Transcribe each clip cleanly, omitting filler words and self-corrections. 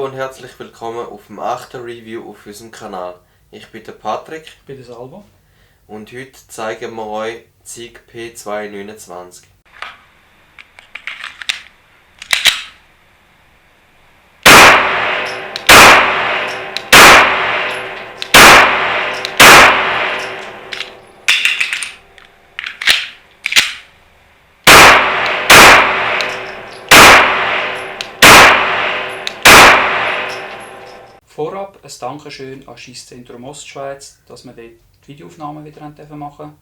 Hallo und herzlich willkommen auf dem 8. Review auf unserem Kanal. Ich bin der Patrick. Ich bin der Salvo. Und heute zeigen wir euch die SIG P229. Vorab ein Dankeschön an Schiesszentrum Ostschweiz, dass wir dort die Videoaufnahmen wieder machen durften.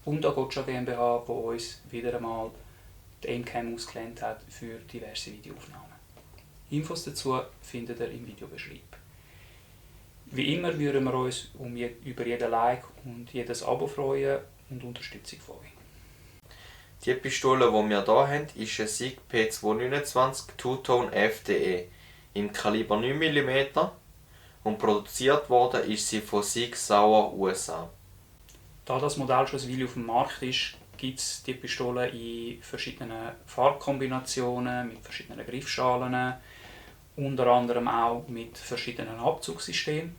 Und an Gotcha GmbH, die uns wieder einmal die Aimcam ausgelehnt hat für diverse Videoaufnahmen. Infos dazu findet ihr im Videobeschreib. Wie immer würden wir uns über jeden Like und jedes Abo freuen und Unterstützung von euch. Die Pistole, die wir hier haben, ist eine SIG P229 Two-Tone FDE im Kaliber 9 mm und produziert worden ist sie von SIG Sauer USA. Da das Modell schon ein Weile auf dem Markt ist, gibt es die Pistole in verschiedenen Farbkombinationen, mit verschiedenen Griffschalen, unter anderem auch mit verschiedenen Abzugssystemen.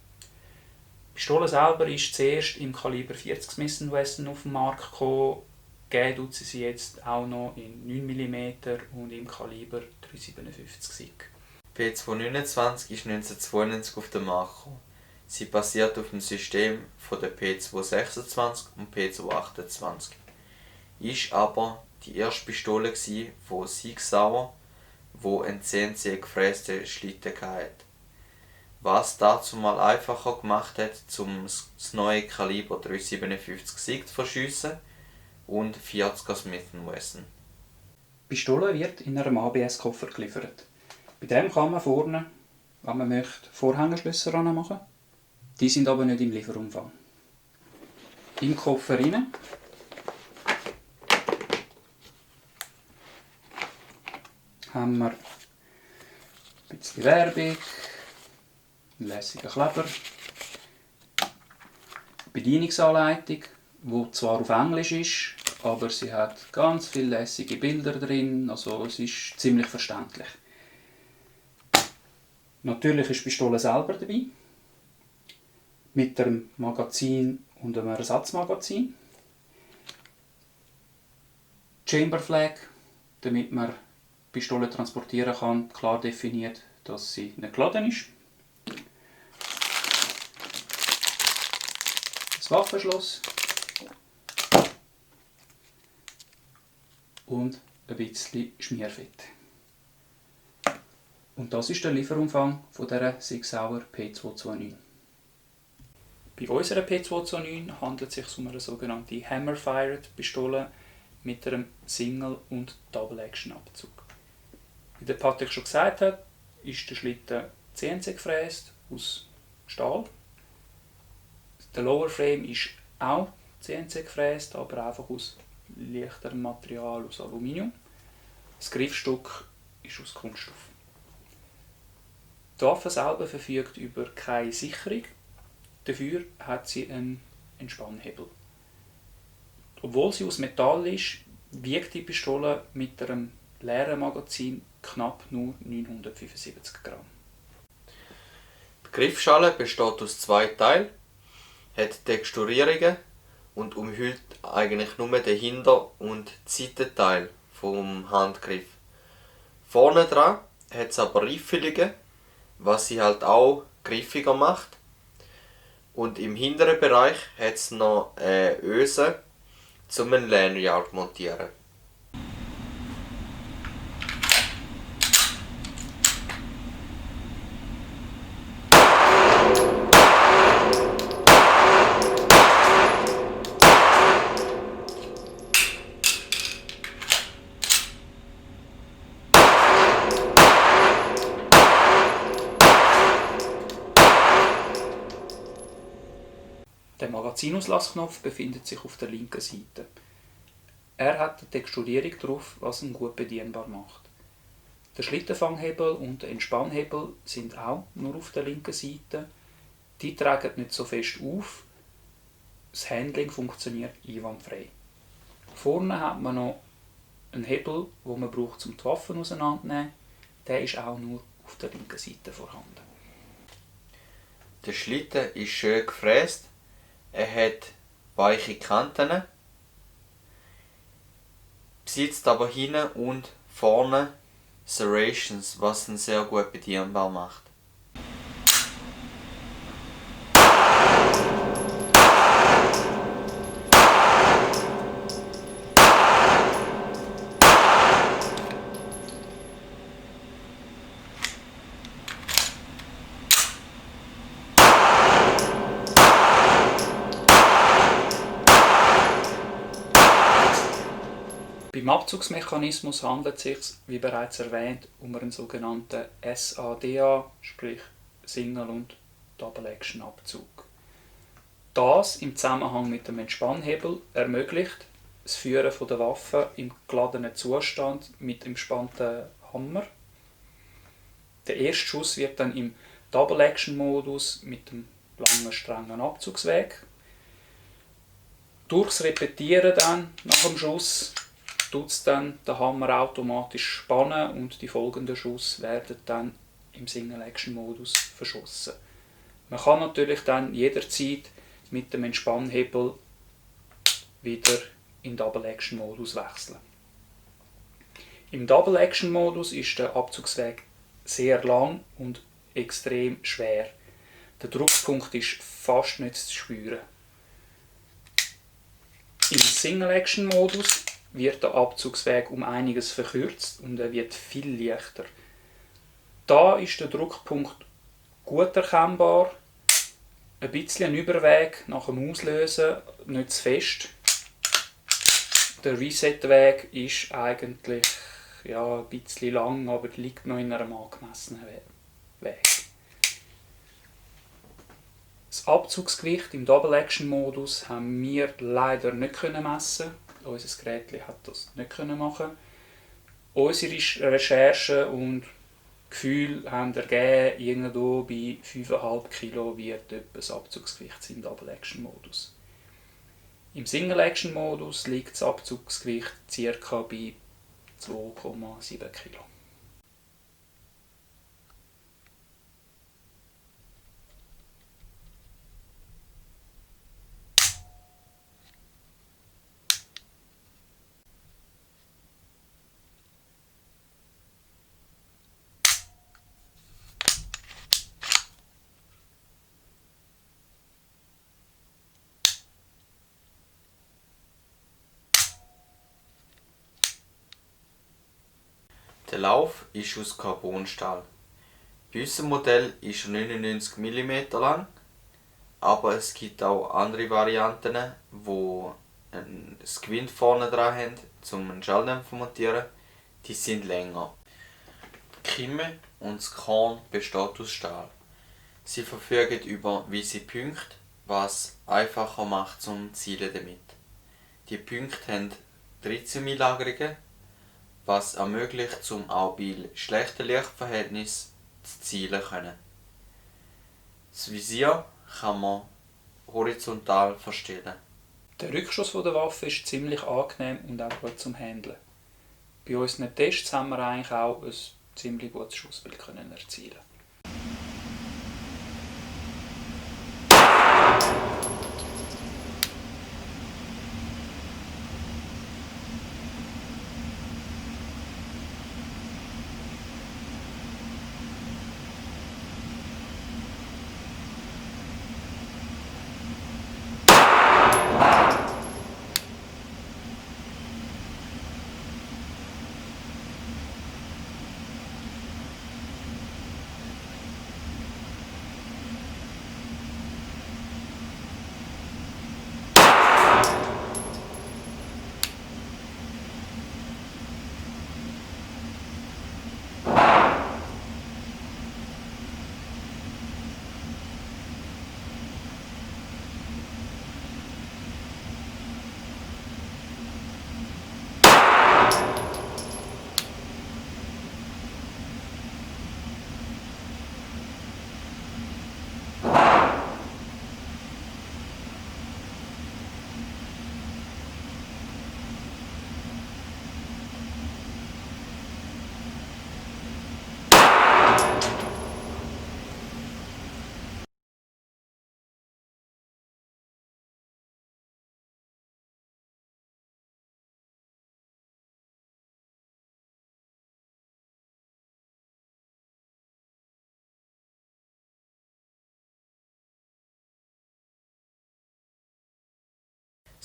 Die Pistole selber ist zuerst im Kaliber 40 Smith & Wesson auf den Markt gekommen. Geben tut sie jetzt auch noch in 9 mm und im Kaliber 357 SIG. P229 ist 1992 auf den Markt gekommen. Sie basiert auf dem System von der P226 und P228. Ist aber die erste Pistole von SIG Sauer, wo ein CNC gefräste Schlitten hatte. Was dazu mal einfacher gemacht hat, das neue Kaliber 357 SIG zu verschiessen und 40er Smith & Wesson. Die Pistole wird in einem ABS-Koffer geliefert. Bei dem kann man vorne, wenn man möchte, Vorhängeschlösser machen. Die sind aber nicht im Lieferumfang. Im Koffer rein haben wir ein bisschen Werbung, einen lässigen Kleber, Bedienungsanleitung, die zwar auf Englisch ist, aber sie hat ganz viele lässige Bilder drin, also es ist ziemlich verständlich. Natürlich ist die Pistole selber dabei, mit einem Magazin und einem Ersatzmagazin. Chamber Flag, damit man die Pistole transportieren kann, klar definiert, dass sie nicht geladen ist. Das Waffenschloss und ein bisschen Schmierfett. Und das ist der Lieferumfang von dieser SIG Sauer P229. Bei unserer P229 handelt es sich um eine sogenannte Hammer-Fired Pistole mit einem Single- und Double-Action-Abzug. Wie der Patrick schon gesagt hat, ist der Schlitten CNC gefräst aus Stahl. Der Lower Frame ist auch CNC gefräst, aber einfach aus leichterem Material, aus Aluminium. Das Griffstück ist aus Kunststoff. Die Waffe selber verfügt über keine Sicherung, dafür hat sie einen Entspannhebel. Obwohl sie aus Metall ist, wiegt die Pistole mit einem leeren Magazin knapp nur 975 Gramm. Die Griffschale besteht aus 2 Teilen, hat Texturierungen und umhüllt eigentlich nur den Hinter- und Seitenteil vom Handgriff. Vorne dran hat es aber Riffelungen, was sie halt auch griffiger macht. Und im hinteren Bereich hat es noch eine Öse, um ein Lanyard zu montieren. Der Magazinauslausknopf befindet sich auf der linken Seite. Er hat eine Texturierung drauf, was ihn gut bedienbar macht. Der Schlittenfanghebel und der Entspannhebel sind auch nur auf der linken Seite. Die tragen nicht so fest auf. Das Handling funktioniert einwandfrei. Vorne hat man noch einen Hebel, den man braucht, um die Waffen auseinanderzunehmen. Der ist auch nur auf der linken Seite vorhanden. Der Schlitten ist schön gefräst, er hat weiche Kanten, besitzt aber hinten und vorne Serrations, was ihn sehr gut bedienbar macht. Beim Abzugsmechanismus handelt es sich, wie bereits erwähnt, um einen sogenannten SADA, sprich Single- und Double-Action-Abzug. Das im Zusammenhang mit dem Entspannhebel ermöglicht das Führen der Waffe im geladenen Zustand mit dem gespannten Hammer. Der erste Schuss wird dann im Double-Action-Modus mit dem langen, strengen Abzugsweg. Durchs Repetieren dann nach dem Schuss tut dann der Hammer automatisch spannen und die folgenden Schuss werden dann im Single-Action-Modus verschossen. Man kann natürlich dann jederzeit mit dem Entspannhebel wieder in Double-Action-Modus wechseln. Im Double-Action-Modus ist der Abzugsweg sehr lang und extrem schwer. Der Druckpunkt ist fast nicht zu spüren. Im Single-Action-Modus wird der Abzugsweg um einiges verkürzt und er wird viel leichter. Da ist der Druckpunkt gut erkennbar, ein bisschen ein Überweg nach dem Auslösen, nicht zu fest. Der Reset-Weg ist eigentlich ein bisschen lang, aber liegt noch in einem angemessenen Weg. Das Abzugsgewicht im Double-Action-Modus haben wir leider nicht messen. Unser Gerät hat das nicht machen. Unsere Recherchen und Gefühle haben ergeben, irgendwo bei 5,5 Kilo wird etwa das Abzugsgewicht im Double-Action-Modus. Im Single-Action-Modus liegt das Abzugsgewicht ca. bei 2,7 Kilo. Der Lauf ist aus Carbonstahl. Bei unserem Modell ist er 99 mm lang, aber es gibt auch andere Varianten, die das Gewinde vorne dran haben, um einen Schalldämpfer zu montieren. Die sind länger. Die Kimme und das Korn besteht aus Stahl. Sie verfügen über weiße Punkte, was einfacher macht zum Zielen damit. Die Punkte haben Tritiumeinlagerungen, was ermöglicht, zum auch bei schlechten Lichtverhältnissen zu zielen können. Das Visier kann man horizontal verstellen. Der Rückschuss der Waffe ist ziemlich angenehm und auch gut zum Handeln. Bei unseren Tests haben wir eigentlich auch ein ziemlich gutes Schussbild erzielen.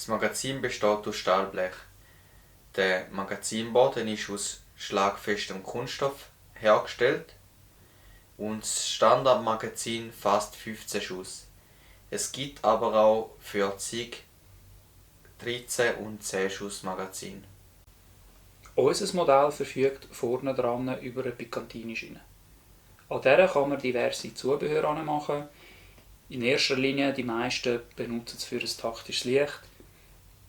Das Magazin besteht aus Stahlblech. Der Magazinboden ist aus schlagfestem Kunststoff hergestellt und das Standardmagazin fasst 15 Schuss. Es gibt aber auch für zig 13 und 10 Schuss Magazin. Unser Modell verfügt vorne dran über eine Picantinischiene. An der kann man diverse Zubehör anmachen. In erster Linie die meisten benutzen es für ein taktisches Licht.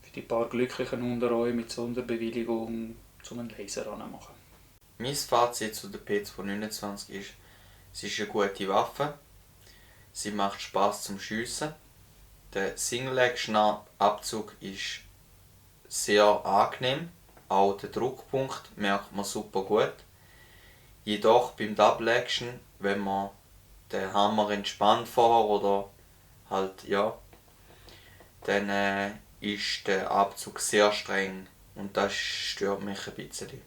Für die paar Glücklichen unter euch mit Sonderbewilligung zum einen Laser anmachen. Mein Fazit zu der P229 ist, sie ist eine gute Waffe, sie macht Spass zum Schiessen, der Single-Action-Abzug ist sehr angenehm, auch den Druckpunkt merkt man super gut. Jedoch beim Double-Action, wenn man den Hammer entspannt vor oder halt ja, dann ist der Abzug sehr streng und das stört mich ein bisschen.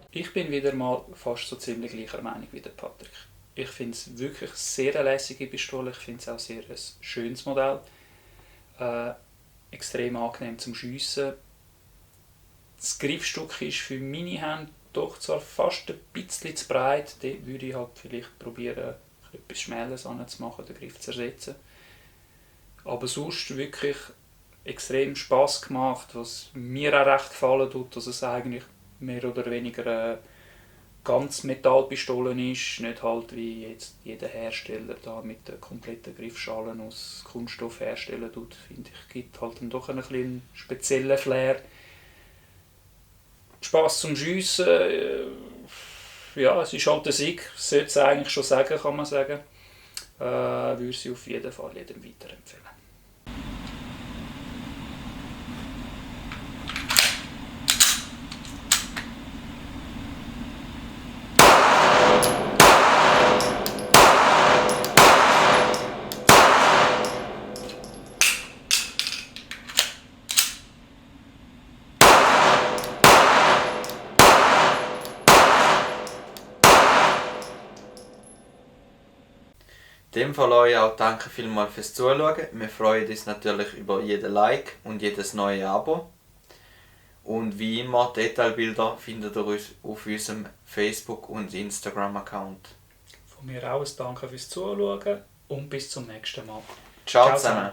Ich bin wieder mal fast so ziemlich gleicher Meinung wie der Patrick. Ich finde es wirklich sehr eine lässige Pistole, ich finde es auch sehr ein schönes Modell. Extrem angenehm zum Schiessen. Das Griffstück ist für meine Hände doch zwar fast ein bisschen zu breit, dort würde ich halt vielleicht probieren, etwas Schmäleres anzumachen, den Griff zu ersetzen. Aber sonst wirklich extrem Spass gemacht, was mir auch recht gefallen tut, dass es eigentlich mehr oder weniger eine ganz Metallpistole ist, nicht halt wie jetzt jeder Hersteller da mit der kompletten Griffschalen aus Kunststoff herstellen tut, finde ich, gibt halt dann doch einen speziellen Flair. Spass zum Schiessen, ja, es ist halt ein Sieg, sollte es eigentlich schon sagen, kann man sagen. Würde sie auf jeden Fall jedem weiterempfehlen. In dem Fall euch auch danke vielmals fürs Zuschauen. Wir freuen uns natürlich über jeden Like und jedes neue Abo. Und wie immer, Detailbilder findet ihr auf unserem Facebook- und Instagram-Account. Von mir auch ein Danke fürs Zuschauen und bis zum nächsten Mal. Ciao zusammen!